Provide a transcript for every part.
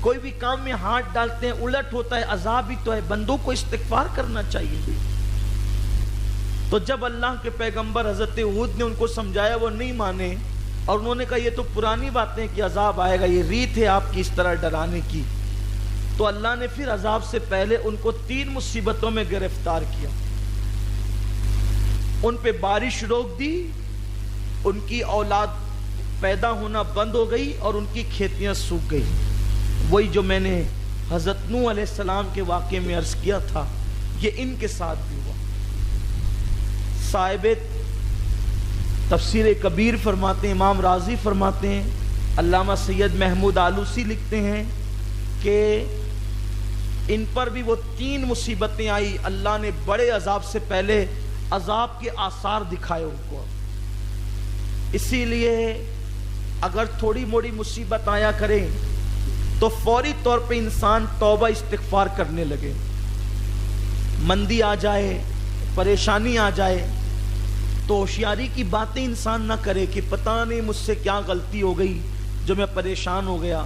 کوئی بھی کام میں ہاتھ ڈالتے ہیں الٹ ہوتا ہے، عذاب بھی تو ہے، بندوں کو استغفار کرنا چاہیے۔ تو جب اللہ کے پیغمبر حضرت ہود نے ان کو سمجھایا وہ نہیں مانے، اور انہوں نے کہا یہ تو پرانی باتیں کہ عذاب آئے گا، یہ ریت ہے آپ کی اس طرح ڈرانے کی، تو اللہ نے پھر عذاب سے پہلے ان کو 3 مصیبتوں میں گرفتار کیا۔ ان پہ بارش روک دی، ان کی اولاد پیدا ہونا بند ہو گئی، اور ان کی کھیتیاں سوکھ گئی۔ وہی جو میں نے حضرت نوح علیہ السلام کے واقعے میں عرض کیا تھا، یہ ان کے ساتھ بھی ہوا۔ صاحب تفسیر کبیر فرماتے ہیں، امام راضی فرماتے ہیں، علامہ سید محمود آلوسی لکھتے ہیں کہ ان پر بھی وہ 3 مصیبتیں آئی، اللہ نے بڑے عذاب سے پہلے عذاب کے آثار دکھائے ان کو۔ اسی لیے اگر تھوڑی موڑی مصیبت آیا کریں تو فوری طور پہ انسان توبہ استغفار کرنے لگے۔ مندی آ جائے، پریشانی آ جائے تو ہوشیاری کی باتیں انسان نہ کرے کہ پتہ نہیں مجھ سے کیا غلطی ہو گئی جو میں پریشان ہو گیا۔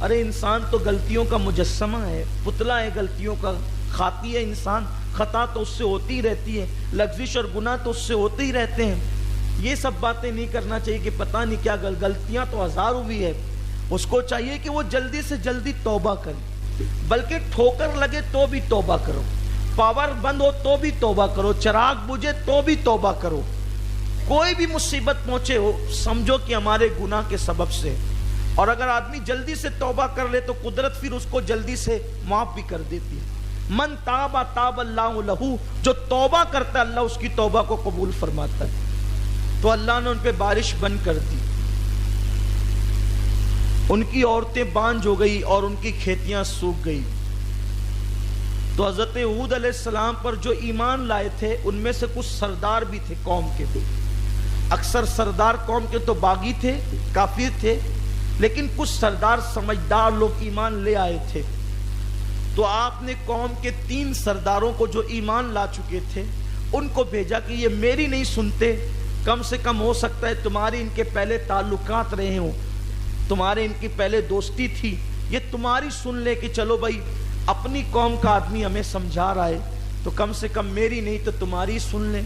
ارے انسان تو غلطیوں کا مجسمہ ہے، پتلا ہے غلطیوں کا، خاطی ہے انسان، خطا تو اس سے ہوتی ہی رہتی ہے، لغزش اور گناہ تو اس سے ہوتے ہی رہتے ہیں۔ یہ سب باتیں نہیں کرنا چاہیے کہ پتہ نہیں کیا غلطیاں تو ہزاروں بھی ہے۔ اس کو چاہیے کہ وہ جلدی سے جلدی توبہ کرے، بلکہ ٹھوکر لگے تو بھی توبہ کرو، پاور بند ہو تو بھی توبہ کرو، چراغ بجھے تو بھی توبہ کرو۔ کوئی بھی مصیبت پہنچے ہو سمجھو کہ ہمارے گناہ کے سبب سے، اور اگر آدمی جلدی سے توبہ کر لے تو قدرت پھر اس کو جلدی سے معاف بھی کر دیتی ہے۔ من تاب تاب اللہ لہو، جو توبہ کرتا ہے اللہ اس کی توبہ کو قبول فرماتا ہے۔ تو اللہ نے ان پہ بارش بند کر دی، ان کی عورتیں بانجھ ہو گئی اور ان کی کھیتیاں سوکھ گئی۔ تو حضرت ہود علیہ السلام پر جو ایمان لائے تھے ان میں سے کچھ سردار بھی تھے قوم کے، اکثر سردار قوم کے تو باغی تھے، کافر تھے، لیکن کچھ سردار سمجھدار لوگ ایمان لے آئے تھے۔ تو آپ نے قوم کے 3 سرداروں کو جو ایمان لا چکے تھے ان کو بھیجا کہ یہ میری نہیں سنتے، کم سے کم ہو سکتا ہے تمہاری ان کے پہلے تعلقات رہے ہوں، تمہارے ان کی پہلے دوستی تھی، یہ تمہاری سن لے کہ چلو بھائی اپنی قوم کا آدمی ہمیں سمجھا رہا ہے تو کم سے کم میری نہیں تو تمہاری سن لیں۔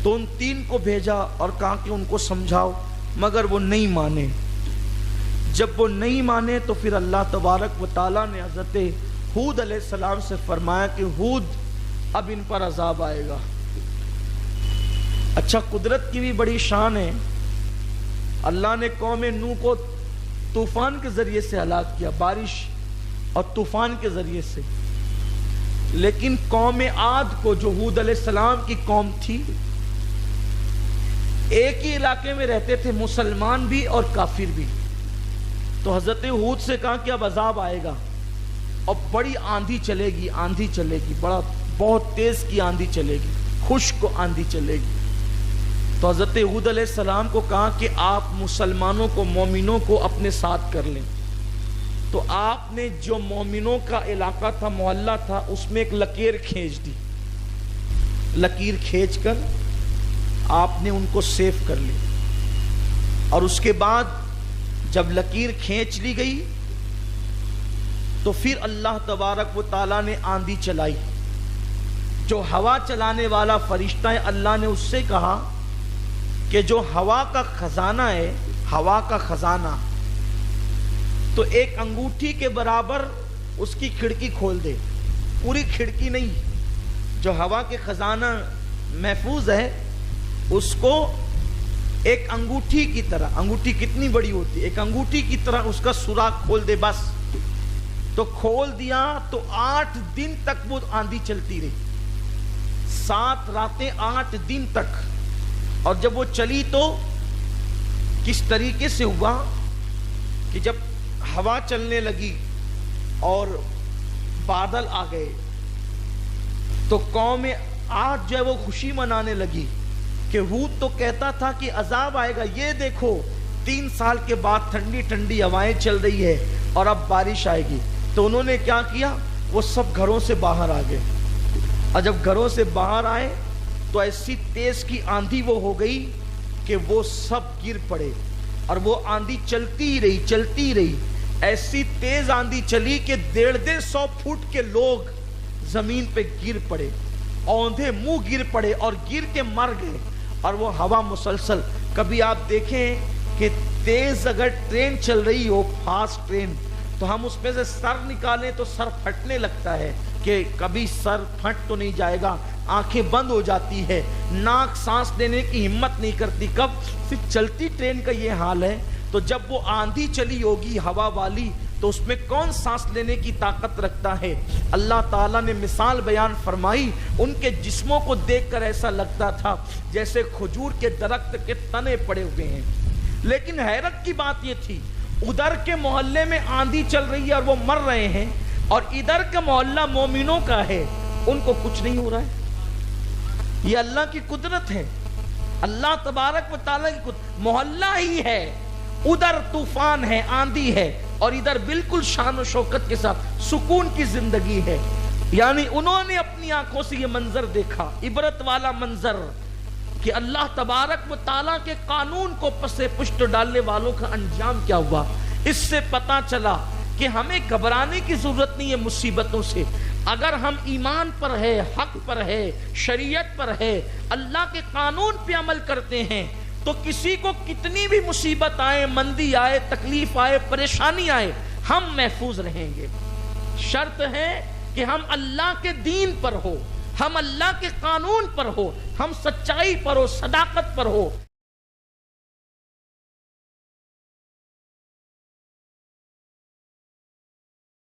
تو ان 3 کو بھیجا اور کہا کہ ان کو سمجھاؤ، مگر وہ نہیں مانے۔ جب وہ نہیں مانے تو پھر اللہ تبارک و تعالیٰ نے حضرت ہود علیہ السلام سے فرمایا کہ ہود اب ان پر عذاب آئے گا۔ اچھا، قدرت کی بھی بڑی شان ہے، اللہ نے قوم نوح کو طوفان کے ذریعے سے ہلاک کیا، بارش اور طوفان کے ذریعے سے، لیکن قوم عاد کو جو ہود علیہ السلام کی قوم تھی، ایک ہی علاقے میں رہتے تھے مسلمان بھی اور کافر بھی، تو حضرت ہود سے کہا کہ اب عذاب آئے گا اور بڑی آندھی چلے گی، آندھی چلے گی، بہت تیز کی آندھی چلے گی، خشک آندھی چلے گی۔ تو حضرت ہود علیہ السلام کو کہا کہ آپ مسلمانوں کو، مومنوں کو اپنے ساتھ کر لیں۔ تو آپ نے جو مومنوں کا علاقہ تھا، محلہ تھا، اس میں ایک لکیر کھینچ دی، لکیر کھینچ کر آپ نے ان کو سیف کر لی۔ اور اس کے بعد جب لکیر کھینچ لی گئی تو پھر اللہ تبارک و تعالیٰ نے آندھی چلائی۔ جو ہوا چلانے والا فرشتہ ہے، اللہ نے اس سے کہا کہ جو ہوا کا خزانہ ہے، ہوا کا خزانہ، تو ایک انگوٹھی کے برابر اس کی کھڑکی کھول دے، پوری کھڑکی نہیں، جو ہوا کے خزانہ محفوظ ہے اس کو ایک انگوٹھی کی طرح، انگوٹھی کتنی بڑی ہوتی ہے، ایک انگوٹھی کی طرح اس کا سوراخ کھول دے بس۔ تو کھول دیا تو 8 دن تک وہ آندھی چلتی رہی، 7 راتیں 8 دن تک۔ اور جب وہ چلی تو کس طریقے سے ہوا کہ جب ہوا چلنے لگی اور بادل آ گئے تو قوم عاد جو ہے وہ خوشی منانے لگی کہ ہود تو کہتا تھا کہ عذاب آئے گا، یہ دیکھو 3 سال کے بعد ٹھنڈی ٹھنڈی ہوائیں چل رہی ہے اور اب بارش آئے گی۔ تو انہوں نے کیا کیا، وہ سب گھروں سے باہر آ گئے، اور جب گھروں سے باہر آئے تو ایسی تیز کی آندھی وہ ہو گئی کہ وہ سب گر پڑے، اور وہ آندھی چلتی ہی رہی، چلتی ہی رہی، ایسی تیز آندھی چلی کہ 150 فٹ کے لوگ زمین پہ گر پڑے, اوندھے منہ گر پڑے اور گر کے مر گئے. اور وہ ہوا مسلسل, کبھی آپ دیکھیں کہ تیز اگر ٹرین چل رہی ہو, فاسٹ ٹرین, تو ہم اس میں سے سر نکالیں تو سر پھٹنے لگتا ہے کہ کبھی سر پھٹ تو نہیں جائے گا, آنکھیں بند ہو جاتی ہے, ناک سانس لینے کی ہمت نہیں کرتی. کب صرف چلتی ٹرین کا یہ حال ہے, تو جب وہ آندھی چلی ہوگی ہوا والی, تو اس میں کون سانس لینے کی طاقت رکھتا ہے. اللہ تعالیٰ نے مثال بیان فرمائی, ان کے جسموں کو دیکھ کر ایسا لگتا تھا جیسے کھجور کے درخت کے تنے پڑے ہوئے ہیں. لیکن حیرت کی بات یہ تھی, ادھر کے محلے میں آندھی چل رہی ہے اور وہ مر رہے ہیں, اور ادھر کا محلہ مومنوں کا ہے, ان کو کچھ نہیں ہو رہا ہے. یہ اللہ کی قدرت ہے, اللہ تبارک و تعالیٰ کی قدرت. محلہ ہی ہے, ادھر طوفان ہے, آندھی ہے, اور ادھر بالکل شان و شوکت کے ساتھ سکون کی زندگی ہے. یعنی انہوں نے اپنی آنکھوں سے یہ منظر دیکھا, عبرت والا منظر, کہ اللہ تبارک و تعالیٰ کے قانون کو پسے پشت ڈالنے والوں کا انجام کیا ہوا. اس سے پتا چلا کہ ہمیں گھبرانے کی ضرورت نہیں ہے مصیبتوں سے. اگر ہم ایمان پر ہے, حق پر ہے, شریعت پر ہے, اللہ کے قانون پہ عمل کرتے ہیں, تو کسی کو کتنی بھی مصیبت آئے, مندی آئے, تکلیف آئے, پریشانی آئے, ہم محفوظ رہیں گے. شرط ہے کہ ہم اللہ کے دین پر ہو, ہم اللہ کے قانون پر ہو, ہم سچائی پر ہو, صداقت پر ہو.